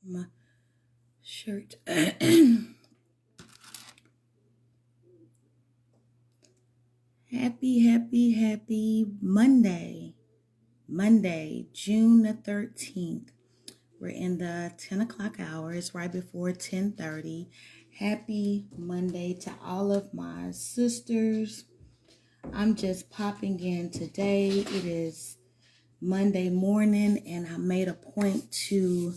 my shirt. Happy Monday. Monday, June the 13th. We're in the 10 o'clock hour. It's right before 10:30. Happy Monday to all of my sisters. I'm just popping in today. It is Monday morning, and I made a point to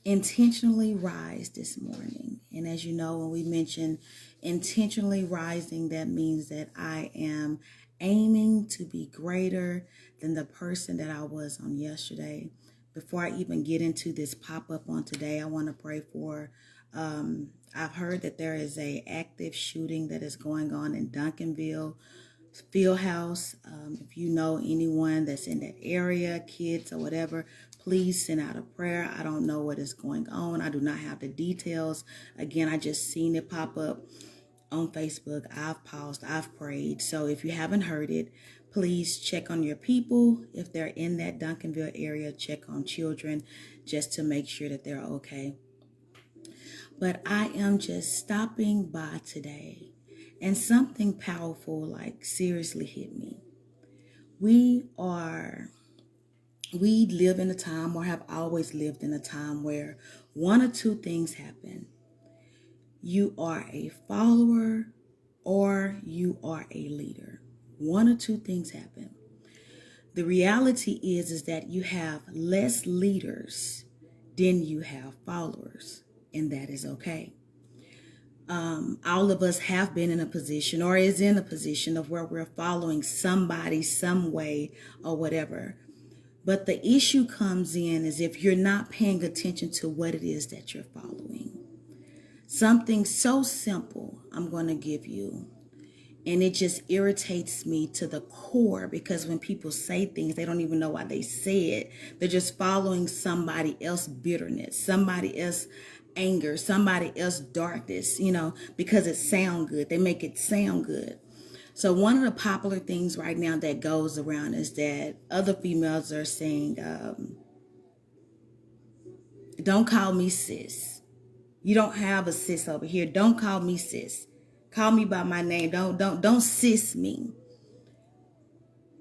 intentionally rise this morning. And as you know, when we mention intentionally rising, that means that I am aiming to be greater than the person that I was on yesterday. Before I even get into this pop-up on today, I want to pray for I've heard that there is a active shooting that is going on in Duncanville field house. If you know anyone that's in that area, kids or whatever, please send out a prayer. I don't know what is going on. I do not have the details. Again, I just seen it pop up on Facebook. I've paused, I've prayed. So if you haven't heard it, please check on your people. If they're in that Duncanville area, check on children just to make sure that they're okay. But I am just stopping by today, and something powerful, like, seriously hit me. We live in a time, or have always lived in a time, where one or two things happen. You are a follower or you are a leader. One or two things happen. The reality is that you have less leaders than you have followers, and that is okay. All of us have been in a position, or is in a position, of where we're following somebody some way or whatever. But the issue comes in is if you're not paying attention to what it is that you're following. Something so simple I'm going to give you. And it just irritates me to the core, because when people say things, they don't even know why they say it. They're just following somebody else's bitterness, somebody else's anger, somebody else's darkness, because it sounds good. They make it sound good. So one of the popular things right now that goes around is that other females are saying, don't call me sis. You don't have a sis over here. Don't call me sis. Call me by my name. Don't sis me.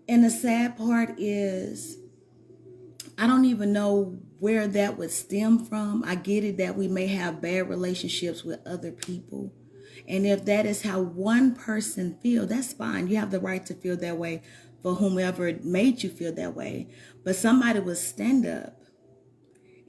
And the sad part is, I don't even know where that would stem from. I get it that we may have bad relationships with other people. And if that is how one person feels, that's fine. You have the right to feel that way for whomever made you feel that way. But somebody would stand up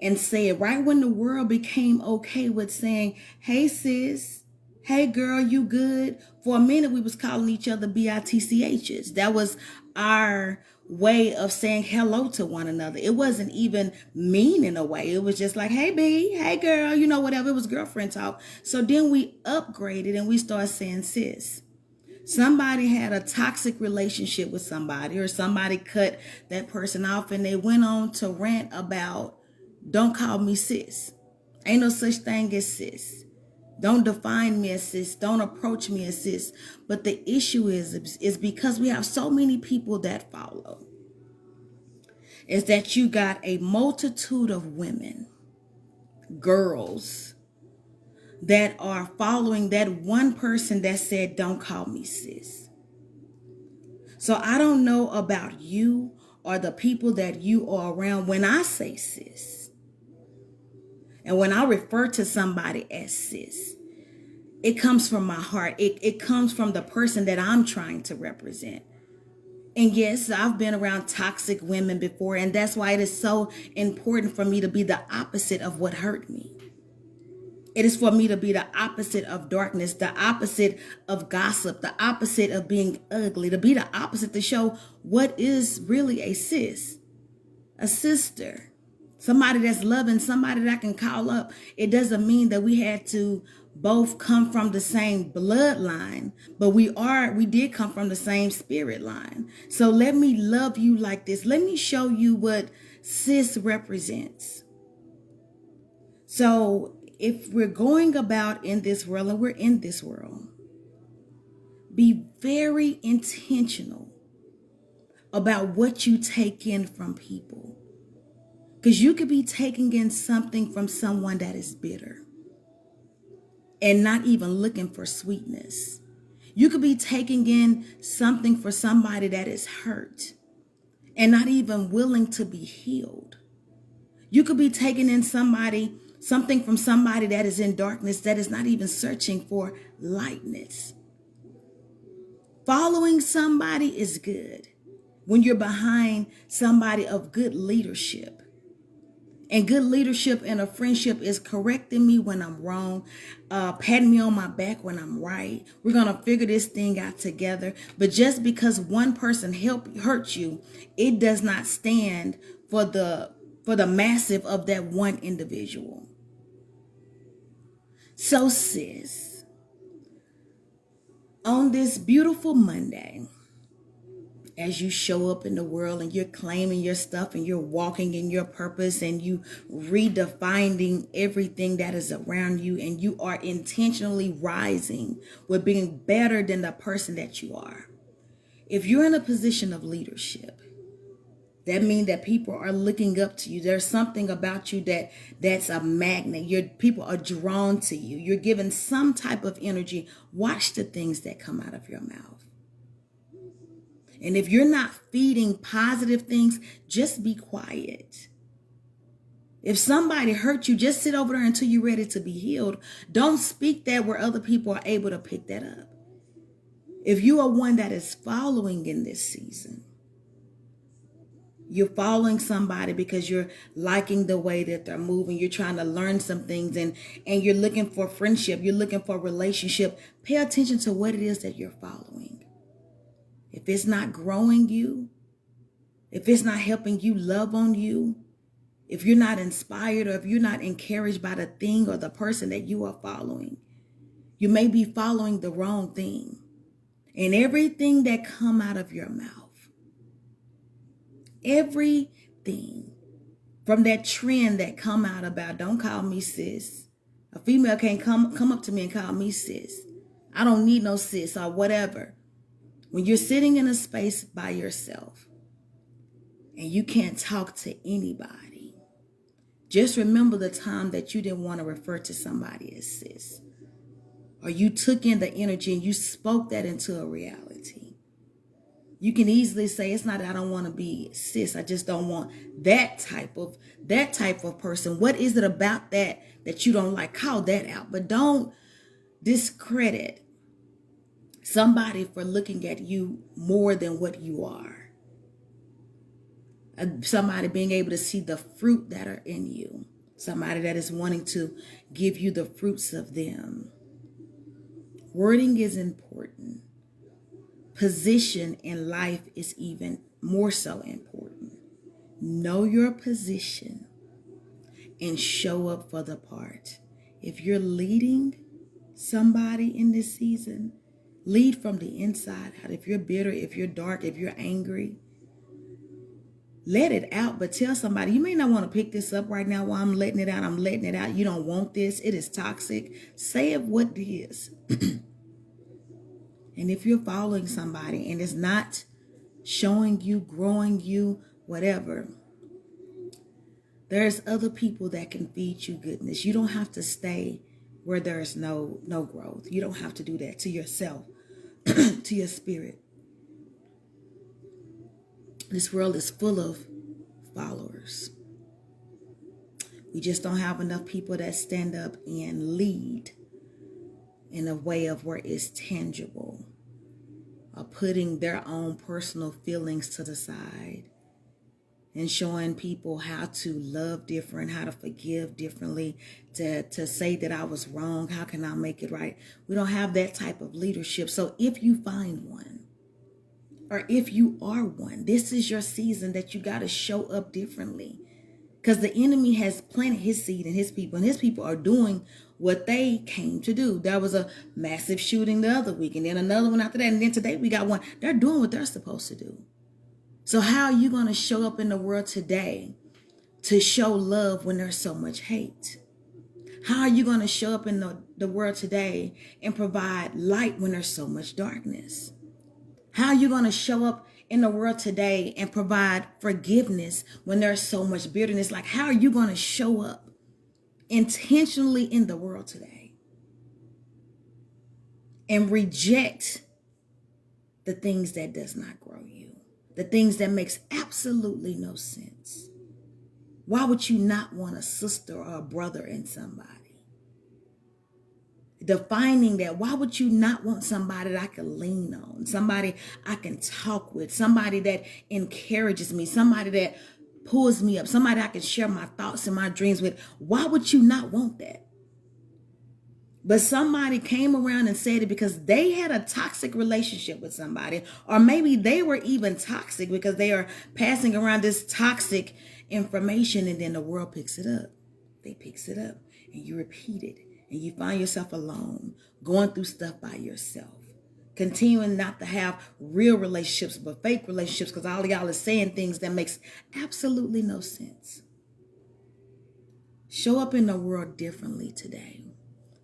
and say it right when the world became okay with saying, hey sis, hey girl, you good? For a minute we was calling each other bitchs. That was our way of saying hello to one another. It wasn't even mean in a way. It was just like, hey B, hey girl, whatever. It was girlfriend talk. So then we upgraded and we started saying sis. Somebody had a toxic relationship with somebody, or somebody cut that person off, and they went on to rant about, don't call me sis. Ain't no such thing as sis. Don't define me as sis. Don't approach me as sis. But the issue is because we have so many people that follow, is that you got a multitude of women, girls, that are following that one person that said, don't call me sis. So I don't know about you or the people that you are around. When I say sis, and when I refer to somebody as sis, it comes from my heart. It comes from the person that I'm trying to represent. And yes, I've been around toxic women before, and that's why it is so important for me to be the opposite of what hurt me. It is for me to be the opposite of darkness, the opposite of gossip, the opposite of being ugly, to be the opposite, to show what is really a sis, a sister, somebody that's loving, somebody that I can call up. It doesn't mean that we had to both come from the same bloodline, but we did come from the same spirit line. So let me love you like this. Let me show you what sis represents. So if we're going about in this world, and we're in this world, be very intentional about what you take in from people. Because you could be taking in something from someone that is bitter and not even looking for sweetness. You could be taking in something for somebody that is hurt and not even willing to be healed. You could be taking in something from somebody that is in darkness, that is not even searching for lightness. Following somebody is good when you're behind somebody of good leadership. And good leadership in a friendship is correcting me when I'm wrong, patting me on my back when I'm right. We're going to figure this thing out together. But just because one person hurt you, it does not stand for the massive of that one individual. So sis, on this beautiful Monday, as you show up in the world and you're claiming your stuff and you're walking in your purpose and you redefining everything that is around you, and you are intentionally rising with being better than the person that you are. If you're in a position of leadership, that means that people are looking up to you. There's something about you that's a magnet. People are drawn to you. You're given some type of energy. Watch the things that come out of your mouth. And if you're not feeding positive things, just be quiet. If somebody hurt you, just sit over there until you're ready to be healed. Don't speak that where other people are able to pick that up. If you are one that is following in this season, you're following somebody because you're liking the way that they're moving. You're trying to learn some things and you're looking for friendship. You're looking for relationship. Pay attention to what it is that you're following. If it's not growing you, if it's not helping you love on you, if you're not inspired or if you're not encouraged by the thing or the person that you are following, you may be following the wrong thing. And everything that come out of your mouth, everything from that trend that come out about, don't call me sis. A female can't come up to me and call me sis. I don't need no sis or whatever. When you're sitting in a space by yourself and you can't talk to anybody, just remember the time that you didn't want to refer to somebody as sis. Or you took in the energy and you spoke that into a reality. You can easily say, it's not that I don't want to be sis. I just don't want that type of person. What is it about that you don't like? Call that out. But don't discredit somebody for looking at you more than what you are. Somebody being able to see the fruit that are in you. Somebody that is wanting to give you the fruits of them. Wording is important. Position in life is even more so important. Know your position and show up for the part. If you're leading somebody in this season, lead from the inside out. If you're bitter, if you're dark, if you're angry, let it out. But tell somebody, you may not want to pick this up right now while I'm letting it out. I'm letting it out. You don't want this. It is toxic. Say it what it is. And if you're following somebody and it's not showing you, growing you, whatever, there's other people that can feed you goodness. You don't have to stay where there's no growth. You don't have to do that to yourself, to your spirit. This world is full of followers. We just don't have enough people that stand up and lead in a way of where it's tangible, or putting their own personal feelings to the side and showing people how to love different, how to forgive differently, to say that I was wrong, how can I make it right? We don't have that type of leadership. So if you find one, or if you are one, this is your season that you got to show up differently. Because the enemy has planted his seed in his people, and his people are doing what they came to do. There was a massive shooting the other week, and then another one after that, and then today we got one. They're doing what they're supposed to do. So how are you going to show up in the world today to show love when there's so much hate? How are you going to show up in the world today and provide light when there's so much darkness? How are you going to show up in the world today and provide forgiveness when there's so much bitterness? Like, how are you going to show up intentionally in the world today and reject the things that does not grow you, the things that makes absolutely no sense? Why would you not want a sister or a brother in somebody? Defining that, why would you not want somebody that I can lean on, somebody I can talk with, somebody that encourages me, somebody that pulls me up, somebody I can share my thoughts and my dreams with? Why would you not want that? But somebody came around and said it because they had a toxic relationship with somebody, or maybe they were even toxic because they are passing around this toxic information, and then the world picks it up. They picks it up and you repeat it, and you find yourself alone, going through stuff by yourself, continuing not to have real relationships but fake relationships because all of y'all is saying things that makes absolutely no sense. Show up in the world differently today.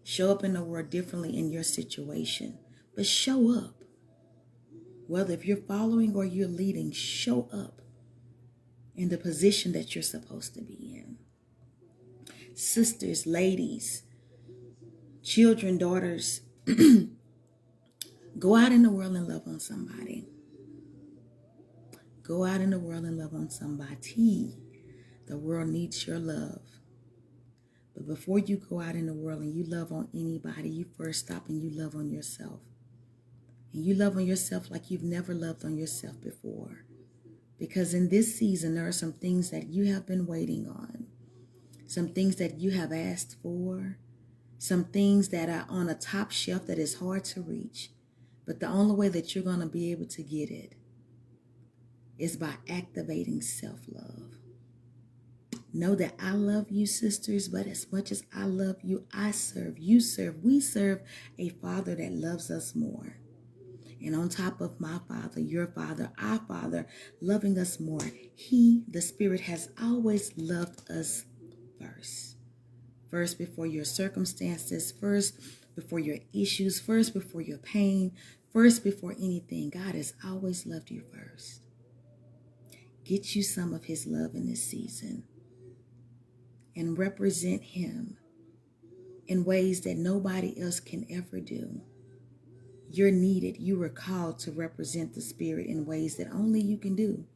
Show up in the world differently in your situation, but show up. Whether if you're following or you're leading, show up in the position that you're supposed to be in. Sisters, ladies, children, daughters, go out in the world and love on somebody. Go out in the world and love on somebody. The world needs your love. But before you go out in the world and you love on anybody, you first stop and you love on yourself. And you love on yourself like you've never loved on yourself before. Because in this season, there are some things that you have been waiting on. Some things that you have asked for. Some things that are on a top shelf that is hard to reach. But the only way that you're going to be able to get it is by activating self-love. Know that I love you, sisters, but as much as I love you, I serve, you serve, we serve a Father that loves us more. And on top of my Father, your Father, our Father, loving us more, He, the Spirit, has always loved us first. First before your circumstances, first before your issues, first before your pain, first before anything. God has always loved you first. Get you some of His love in this season and represent Him in ways that nobody else can ever do. You're needed. You were called to represent the Spirit in ways that only you can do.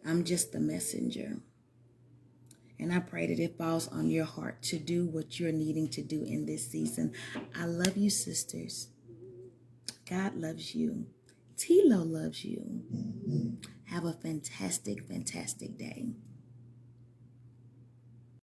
I'm just the messenger. And I pray that it falls on your heart to do what you're needing to do in this season. I love you, sisters. God loves you. Tilo loves you. Have a fantastic, fantastic day.